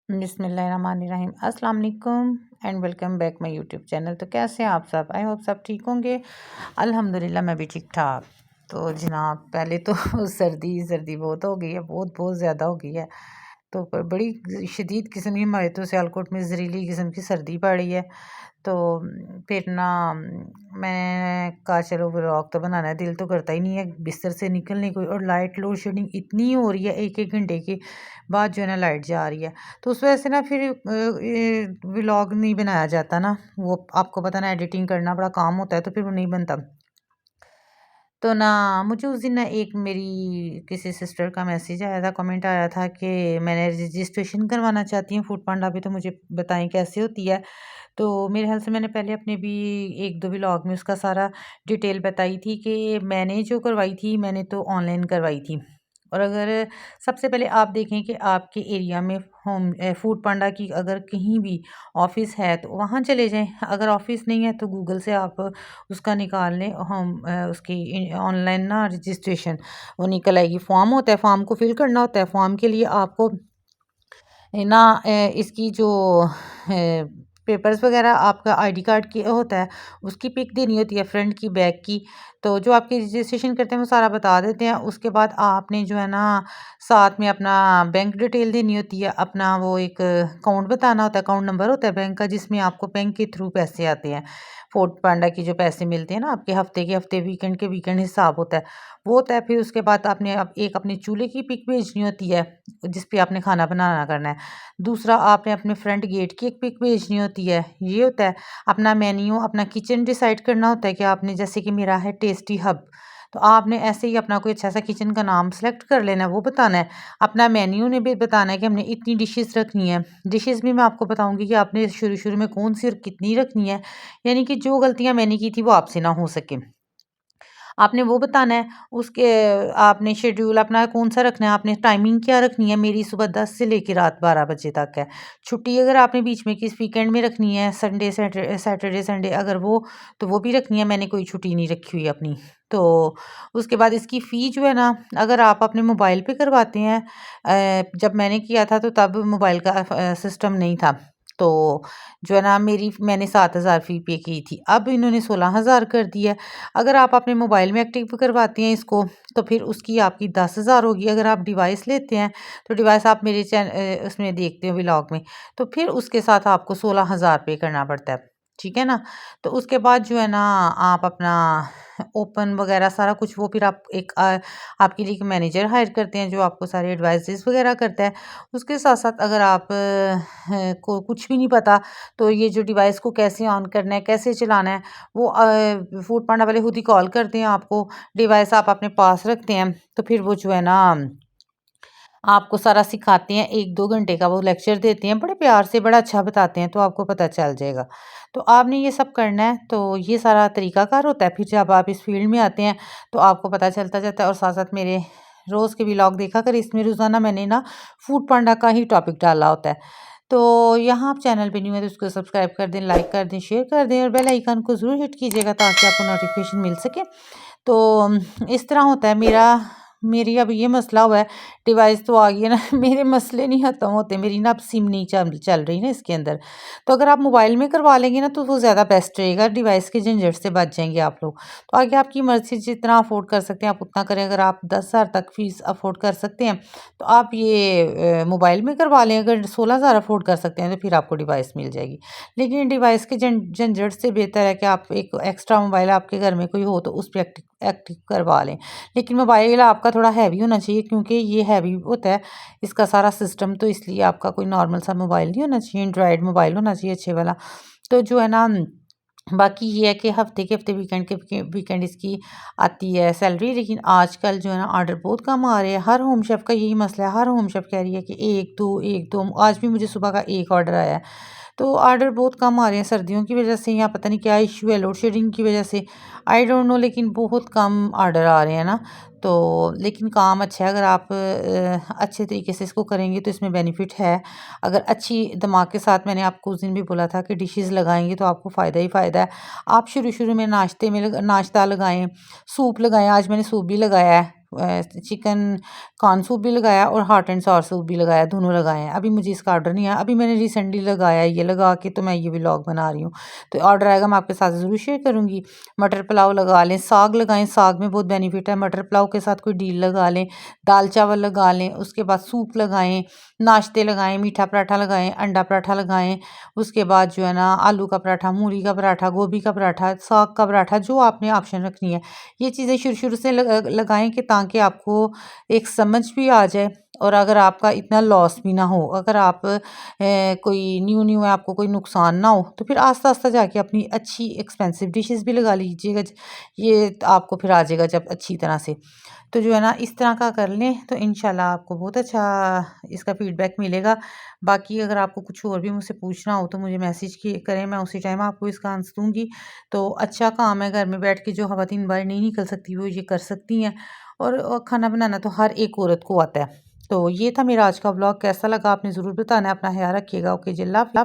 बिस्मिल्लाहिर्रहमानिर्रहीम अस्सलाम वालेकुम and welcome back my YouTube channel. तो कैसे हैं आप सब? आई होप सब ठीक होंगे। अल्हम्दुलिल्लाह मैं भी ठीक ठाक। तो जनाब पहले तो सर्दी सर्दी बहुत हो गई है, बहुत बहुत ज़्यादा हो गई है। तो बड़ी शदीद किस्म की हमारे तो सियालकोट में जहरीली किस्म की सर्दी पड़ी है। तो फिर ना मैं कहा चलो व्लॉग तो बनाना है, दिल तो करता ही नहीं है बिस्तर से निकलने को। और लाइट लोड शेडिंग इतनी हो रही है, एक एक घंटे के बाद जो है ना लाइट जा रही है। तो उस वजह से ना फिर व्लॉग नहीं बनाया जाता ना, वो आपको पता ना एडिटिंग करना बड़ा काम होता है, तो फिर वो नहीं बनता। तो ना मुझे उस दिन ना एक मेरी किसी सिस्टर का मैसेज आया था, कमेंट आया था कि मैंने रजिस्ट्रेशन करवाना चाहती हूँ फूड पांडा पे, तो मुझे बताएं कैसे होती है। तो मेरे ख्याल से मैंने पहले अपने भी एक दो व्लॉग में उसका सारा डिटेल बताई थी कि मैंने जो करवाई थी, मैंने तो ऑनलाइन करवाई थी। और अगर सबसे पहले आप देखें कि आपके एरिया में फूड पांडा की अगर कहीं भी ऑफिस है तो वहाँ चले जाएं। अगर ऑफिस नहीं है तो गूगल से आप उसका निकाल लें, हम उसकी ऑनलाइन ना रजिस्ट्रेशन वो निकल आएगी। फॉर्म होता है, फॉर्म को फिल करना होता है। फॉर्म के लिए आपको ना इसकी जो पेपर्स वगैरह आपका आईडी कार्ड की होता है, उसकी पिक देनी होती है, फ्रंट की बैक की। तो जो आपकी रजिस्ट्रेशन करते हैं वो सारा बता देते हैं। उसके बाद आपने जो है ना साथ में अपना बैंक डिटेल देनी होती है, अपना वो एक अकाउंट बताना होता है, अकाउंट नंबर होता है बैंक का, जिसमें आपको बैंक के थ्रू पैसे आते हैं। फूड पांडा की जो पैसे मिलते हैं ना आपके हफ्ते के हफ्ते, वीकेंड के वीकेंड हिसाब होता है, वो होता है। फिर उसके बाद आपने एक अपने चूल्हे की पिक भेजनी होती है जिस पे आपने खाना बनाना करना है। दूसरा आपने अपने फ्रंट गेट की एक पिक भेजनी होती है, ये होता है। अपना मेन्यू, अपना किचन डिसाइड करना होता है कि आपने, जैसे कि मेरा है टेस्टी हब, तो आपने ऐसे ही अपना कोई अच्छा सा किचन का नाम सेलेक्ट कर लेना है, वो बताना है। अपना मेन्यू ने भी बताना है कि हमने इतनी डिशेस रखनी है। डिशेस भी मैं आपको बताऊंगी कि आपने शुरू शुरू में कौन सी और कितनी रखनी है, यानी कि जो गलतियां मैंने की थी वो आपसे ना हो सके, आपने वो बताना है। उसके आपने शेड्यूल अपना कौन-सा रखना है, आपने टाइमिंग क्या रखनी है। मेरी सुबह 10 से लेके रात 12 बजे तक है। छुट्टी अगर आपने बीच में किस वीकेंड में रखनी है, संडे सैटरडे संडे अगर वो, तो वो भी रखनी है। मैंने कोई छुट्टी नहीं रखी हुई अपनी। तो उसके बाद इसकी फ़ी जो है ना, अगर आप अपने मोबाइल पे करवाते हैं, जब मैंने किया था तो तब मोबाइल का सिस्टम नहीं था। तो जो है ना मैंने 7,000 फ़ी पे की थी। अब इन्होंने 16,000 कर दी है। अगर आप अपने मोबाइल में एक्टिव करवाती हैं इसको, तो फिर उसकी आपकी 10,000 होगी। अगर आप डिवाइस लेते हैं, तो डिवाइस आप मेरे उसमें देखते हो व्लॉग में, तो फिर उसके साथ आपको 16,000 पे करना पड़ता है। ठीक है ना? तो उसके बाद जो है ना आप अपना ओपन वगैरह सारा कुछ, वो फिर आप एक आपके लिए एक मैनेजर हायर करते हैं जो आपको सारे एडवाइसेस वगैरह करता है। उसके साथ-साथ अगर आप को कुछ भी नहीं पता, तो ये जो डिवाइस को कैसे ऑन करना है, कैसे चलाना है, वो फूड पांडा वाले खुद ही कॉल करते हैं आपको। डिवाइस आप अपने पास रखते हैं, तो फिर वो जो है ना आपको सारा सिखाते हैं। 1-2 घंटे का वो लेक्चर देते हैं, बड़े प्यार से बड़ा अच्छा बताते हैं, तो आपको पता चल जाएगा। तो आपने ये सब करना है, तो ये सारा तरीकाकार होता है। फिर जब आप इस फील्ड में आते हैं, तो आपको पता चलता जाता है। और साथ-साथ मेरे रोज़ के व्लॉग देखा करें, इसमें रोज़ाना मैंने ना फूड पांडा का ही टॉपिक डाला होता है। तो यहाँ आप चैनल पे न्यू है तो उसको सब्सक्राइब कर दें, लाइक कर दें, शेयर कर दें और बेल आइकन को ज़रूर हिट कीजिएगा ताकि आपको नोटिफिकेशन मिल सके। तो इस तरह होता है मेरी अब ये मसला हुआ है, डिवाइस तो आ गई है ना मेरे मसले नहीं ख़त्म होते। मेरी ना अब सिम नहीं चल चल रही ना इसके अंदर। तो अगर आप मोबाइल में करवा लेंगे ना, तो वो ज़्यादा बेस्ट रहेगा, डिवाइस के झंझट से बच जाएंगे आप लोग। तो आगे आपकी मर्ज़ी, जितना अफोर्ड कर सकते हैं आप उतना करें। अगर आप 10,000 तक फ़ीस अफोर्ड कर सकते हैं, तो आप ये मोबाइल में करवा लें। अगर 16,000 अफोर्ड कर सकते हैं, तो फिर आपको डिवाइस मिल जाएगी। लेकिन डिवाइस के झंझट से बेहतर है कि आप एक एक्स्ट्रा मोबाइल आपके घर में कोई हो तो उस पे एक्टिव एक्टिव करवा लें। लेकिन मोबाइल आपका थोड़ा हैवी होना चाहिए, क्योंकि ये हैवी होता है इसका सारा सिस्टम, तो इसलिए आपका कोई नॉर्मल सा मोबाइल नहीं होना चाहिए, एंड्रॉयड मोबाइल होना चाहिए अच्छे वाला। तो जो है ना बाकी ये है कि हफ्ते के हफ्ते वीकेंड इसकी आती है सैलरी। लेकिन आजकल जो है ना ऑर्डर बहुत कम आ रहे हैं। हर होम शेफ का यही मसला है, हर होम शेफ कह रही है कि एक दो। आज भी मुझे सुबह का एक ऑर्डर आया है। तो ऑर्डर बहुत कम आ रहे हैं सर्दियों की वजह से, या पता नहीं क्या इशू है, लोड शेडिंग की वजह से, आई डोंट नो। लेकिन बहुत कम ऑर्डर आ रहे हैं ना। तो लेकिन काम अच्छा है, अगर आप अच्छे तरीके से इसको करेंगे तो इसमें बेनिफिट है। अगर अच्छी दिमाग के साथ, मैंने आपको उस दिन भी बोला था कि डिशेस लगाएंगे तो आपको फ़ायदा ही फ़ायदा है। आप शुरू शुरू में नाश्ते में नाश्ता लगाएं, सूप लगाएं। आज मैंने सूप भी लगाया है, चिकन कॉर्न सूप भी लगाया और हॉट एंड सॉर सूप भी लगाया, दोनों लगाए हैं। अभी मुझे इसका ऑर्डर नहीं आया, अभी मैंने रिसेंटली लगाया है, ये लगा के तो मैं ये व्लॉग बना रही हूँ। तो ऑर्डर आएगा मैं आपके साथ ज़रूर शेयर करूँगी। मटर पुलाव लगा लें, साग लगाएं, साग में बहुत बेनिफिट है। मटर पुलाव के साथ कोई डील लगा लें, दाल चावल लगा लें, उसके बाद सूप लगाएं, नाश्ते लगाएं, मीठा पराठा लगाएं, अंडा पराठा लगाएं, उसके बाद जो है ना आलू का पराठा, मूली का पराठा, गोभी का पराठा, साग का पराठा, जो आपने ऑप्शन रखनी है ये चीज़ें शुरू शुरू से लगाएं कि ताकि आपको एक समझ भी आ जाए और अगर आपका इतना लॉस भी ना हो। अगर आप कोई न्यू न्यू है, आपको कोई नुकसान ना हो, तो फिर आस्ता आस्ता जाके अपनी अच्छी एक्सपेंसिव डिशेस भी लगा लीजिएगा। ये आपको फिर आ जाएगा जब अच्छी तरह से। तो जो है ना इस तरह का कर लें तो इंशाल्लाह आपको बहुत अच्छा इसका फीडबैक मिलेगा। बाकी अगर आपको कुछ और भी मुझसे पूछना हो तो मुझे मैसेज करें, मैं उसी टाइम आपको इसका आंसर दूँगी। तो अच्छा काम है, घर में बैठ के जो ख़वातीन बाहर नहीं निकल सकती वो ये कर सकती हैं और खाना बनाना तो हर एक औरत को आता है। तो ये था मेरा आज का व्लॉग, कैसा लगा आपने ज़रूर बताना है। अपना ख्याल रखिएगा। ओके जी, अल्लाह हाफ़िज़।